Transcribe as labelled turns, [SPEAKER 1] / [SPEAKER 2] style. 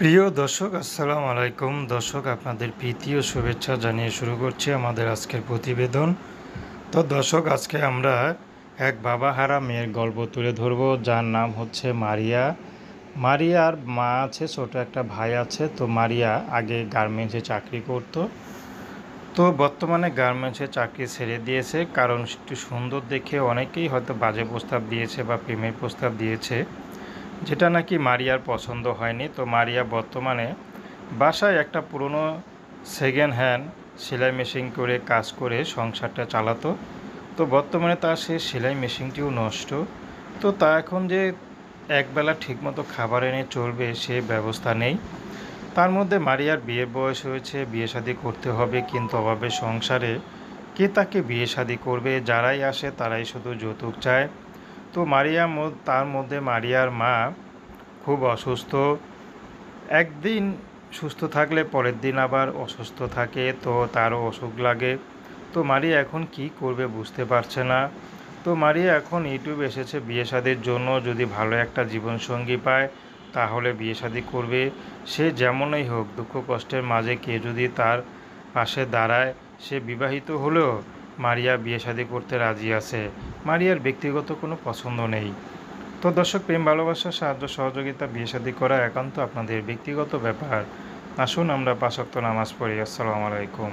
[SPEAKER 1] প্রিয় দর্শক আসসালামু আলাইকুম। দর্শক আপনাদের প্রীতি ও শুভেচ্ছা জানিয়ে শুরু করছি আমাদের আজকের প্রতিবেদন। তো দর্শক আজকে আমরা এক বাবাহারা মেয়ের গল্প তুলে ধরব, যার নাম হচ্ছে মারিয়া। মারিয়ার মা আছে, ছোট একটা ভাই আছে। তো মারিয়া আগে গার্মেন্টসে চাকরি করতো। তো বর্তমানে গার্মেন্টসে চাকরি ছেড়ে দিয়েছে, কারণ একটু সুন্দর দেখে অনেকেই হয়তো বাজে প্রস্তাব দিয়েছে বা প্রেমের প্রস্তাব দিয়েছে, যেটা নাকি মারিয়ার পছন্দ হয়নি। তো মারিয়া বর্তমানে বাসায় একটা পুরনো সেকেন্ড হ্যান্ড সেলাই মেশিন করে কাজ করে সংসারটা চালাতো। তো বর্তমানে তার সেই সেলাই মেশিনটিও নষ্ট। তো তা এখন যে একবেলা ঠিকমতো খাবার এনে চলবে সে ব্যবস্থা নেই। তার মধ্যে মারিয়ার বিয়ের বয়স হয়েছে, বিয়ে শাদী করতে হবে, কিন্তু অভাবের সংসারে কে তাকে বিয়ে শাদী করবে? যারাই আসে তারাই শুধু যৌতুক চায়। তো তার মধ্যে মারিয়ার মা খুব অসুস্থ। একদিন সুস্থ থাকলে পরের দিন আবার অসুস্থ থাকে, তো তারও অসুখ লাগে। তো মারিয়া এখন কি করবে বুঝতে পারছে না। তো মারিয়া এখন ইউটিউব এসেছে বিয়ে শাদির জন্য, যদি ভালো একটা জীবনসঙ্গী পায় তাহলে বিয়ে শাদী করবে। সে যেমনই হোক, দুঃখ কষ্টের মাঝে কে যদি তার পাশে দাঁড়ায়, সে বিবাহিত হলেও মারিয়া বিয়ে শাদী করতে রাজি আছে। মারিয়ার ব্যক্তিগত কোনো পছন্দ নেই। তো দর্শক, প্রেম ভালোবাসা সাহায্য সহযোগিতা বিয়ে শাদী করা একান্ত আপনাদের ব্যক্তিগত ব্যাপার। আসুন আমরা ৫ ওয়াক্ত নামাজ পড়ি। আসসালামু আলাইকুম।